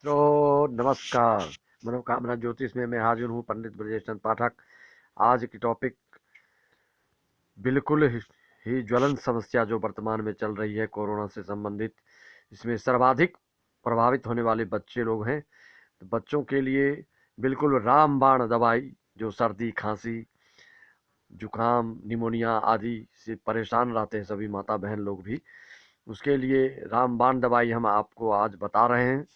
तो नमस्कार। मनोकामना ज्योतिष में मैं हाजिर हूँ, पंडित ब्रजेश चंद्र पाठक। आज की टॉपिक बिल्कुल ही ज्वलंत समस्या जो वर्तमान में चल रही है, कोरोना से संबंधित। इसमें सर्वाधिक प्रभावित होने वाले बच्चे लोग हैं। तो बच्चों के लिए बिल्कुल रामबाण दवाई, जो सर्दी, खांसी, जुकाम, निमोनिया आदि से परेशान रहते हैं सभी माता बहन लोग भी, उसके लिए रामबाण दवाई हम आपको आज बता रहे हैं।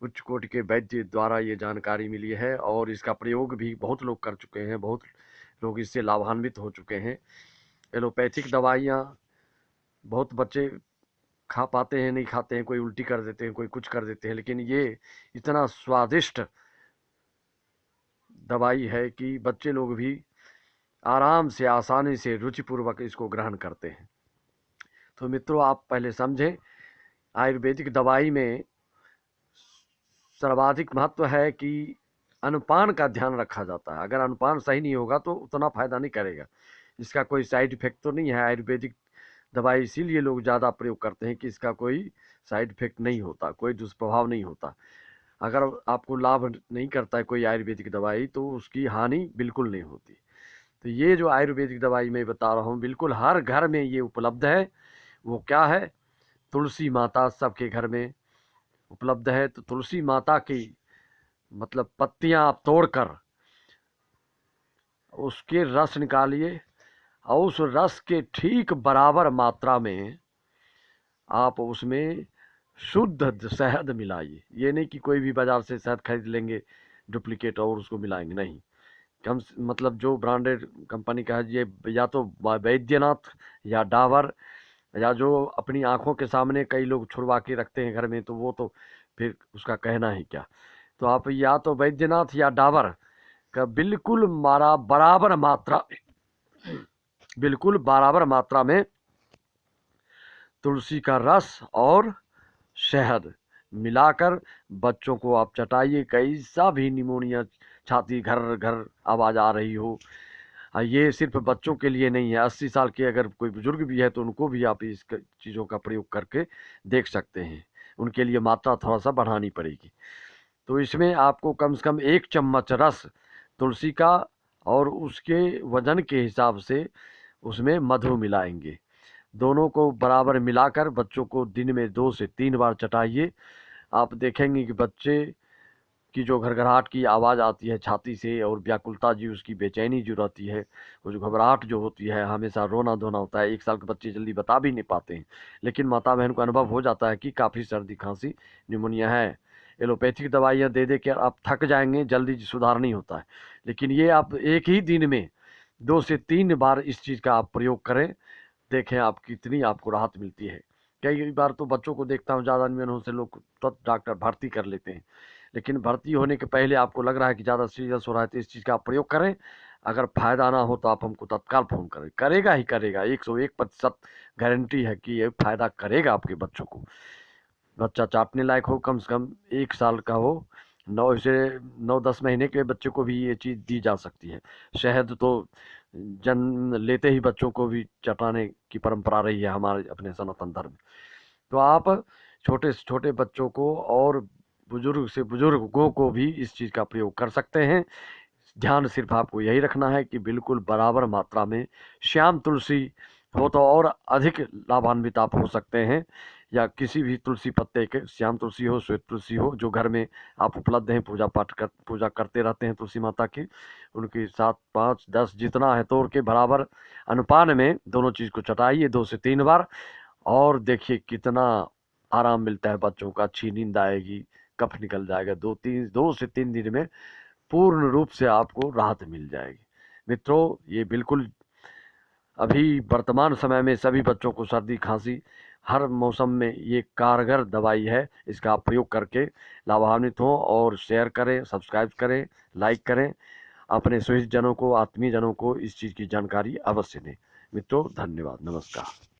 उच्च कोटि के वैद्य द्वारा ये जानकारी मिली है और इसका प्रयोग भी बहुत लोग कर चुके हैं, बहुत लोग इससे लाभान्वित हो चुके हैं। एलोपैथिक दवाइयाँ बहुत बच्चे खा पाते हैं, नहीं खाते हैं, कोई उल्टी कर देते हैं, कोई कुछ कर देते हैं, लेकिन ये इतना स्वादिष्ट दवाई है कि बच्चे लोग भी आराम से, आसानी से, रुचिपूर्वक इसको ग्रहण करते हैं। तो मित्रों, आप पहले समझें, आयुर्वेदिक दवाई में सर्वाधिक महत्व है कि अनुपान का ध्यान रखा जाता है। अगर अनुपान सही नहीं होगा तो उतना फायदा नहीं करेगा। इसका कोई साइड इफेक्ट तो नहीं है। आयुर्वेदिक दवाई इसीलिए लोग ज़्यादा प्रयोग करते हैं कि इसका कोई साइड इफेक्ट नहीं होता, कोई दुष्प्रभाव नहीं होता। अगर आपको लाभ नहीं करता है कोई आयुर्वेदिक दवाई, तो उसकी हानि बिल्कुल नहीं होती। तो ये जो आयुर्वेदिक दवाई मैं बता रहा हूँ, बिल्कुल हर घर में ये उपलब्ध है। वो क्या है? तुलसी माता सबके घर में उपलब्ध है। तो तुलसी माता की मतलब पत्तियां आप तोड़कर उसके रस निकालिए और उस रस के ठीक बराबर मात्रा में आप उसमें शुद्ध शहद मिलाइए। ये नहीं कि कोई भी बाजार से शहद खरीद लेंगे डुप्लीकेट और उसको मिलाएंगे, नहीं। कम मतलब जो ब्रांडेड कंपनी का है, ये या तो वैद्यनाथ या डाबर, या जो अपनी आंखों के सामने कई लोग छुड़वा के रखते हैं घर में, तो वो तो फिर उसका कहना ही क्या। तो आप या तो वैद्यनाथ या डाबर का बिल्कुल मारा बराबर मात्रा, बिल्कुल बराबर मात्रा में तुलसी का रस और शहद मिलाकर बच्चों को आप चटाइए। कैसा भी निमोनिया, छाती घर घर आवाज़ आ रही हो, ये सिर्फ बच्चों के लिए नहीं है। 80 साल के अगर कोई बुजुर्ग भी है तो उनको भी आप इस चीज़ों का प्रयोग करके देख सकते हैं। उनके लिए मात्रा थोड़ा सा बढ़ानी पड़ेगी। तो इसमें आपको कम से कम 1 चम्मच रस तुलसी का और उसके वजन के हिसाब से उसमें मधु मिलाएंगे। दोनों को बराबर मिलाकर बच्चों को दिन में 2 से 3 बार चटाइए। आप देखेंगे कि बच्चे की जो घरघराहट की आवाज़ आती है छाती से, और व्याकुलता जी, उसकी बेचैनी जो रहती है, वो जो घबराहट जो होती है, हमेशा रोना धोना होता है। 1 साल के बच्चे जल्दी बता भी नहीं पाते हैं, लेकिन माता बहन को अनुभव हो जाता है कि काफ़ी सर्दी खांसी निमोनिया है। एलोपैथिक दवाइयाँ दे दे कर आप थक जाएंगे, जल्दी सुधार नहीं होता है। लेकिन ये आप एक ही दिन में 2 से 3 बार इस चीज़ का आप प्रयोग करें, देखें आप कितनी आपको राहत मिलती है। कई बार तो बच्चों को देखता हूँ, ज़्यादा अनबन से लोग तुरंत डॉक्टर भर्ती कर लेते हैं, लेकिन भर्ती होने के पहले आपको लग रहा है कि ज़्यादा सीरियस हो रहा है, तो इस चीज़ का आप प्रयोग करें। अगर फ़ायदा ना हो तो आप हमको तत्काल फ़ोन करें, करेगा ही करेगा। 101% गारंटी है कि ये फ़ायदा करेगा आपके बच्चों को। बच्चा चाटने लायक हो, कम से कम 1 साल का हो, 9 महीने के बच्चे को भी ये चीज़ दी जा सकती है। शहद तो जन्म लेते ही बच्चों को भी चटाने की परंपरा रही है हमारे अपने सनातन धर्म में। तो आप छोटे से छोटे बच्चों को और बुजुर्ग से बुजुर्गों को भी इस चीज़ का प्रयोग कर सकते हैं। ध्यान सिर्फ आपको यही रखना है कि बिल्कुल बराबर मात्रा में श्याम तुलसी हो तो और अधिक लाभान्वित आप हो सकते हैं, या किसी भी तुलसी पत्ते के, श्याम तुलसी हो, श्वेत तुलसी हो, जो घर में आप उपलब्ध हैं, पूजा करते रहते हैं तुलसी माता की, उनकी 7, 5, 10 जितना है तोड़ के बराबर अनुपान में दोनों चीज़ को चटाइए 2 से 3 बार, और देखिए कितना आराम मिलता है बच्चों का। अच्छी नींद आएगी, कफ निकल जाएगा। 2 से 3 दिन में पूर्ण रूप से आपको राहत मिल जाएगी। मित्रों, ये बिल्कुल अभी वर्तमान समय में सभी बच्चों को सर्दी खांसी हर मौसम में ये कारगर दवाई है। इसका आप प्रयोग करके लाभान्वित हों, और शेयर करें, सब्सक्राइब करें, लाइक करें। अपने सुहित जनों को, आत्मीय जनों को इस चीज़ की जानकारी अवश्य दें। मित्रों, धन्यवाद, नमस्कार।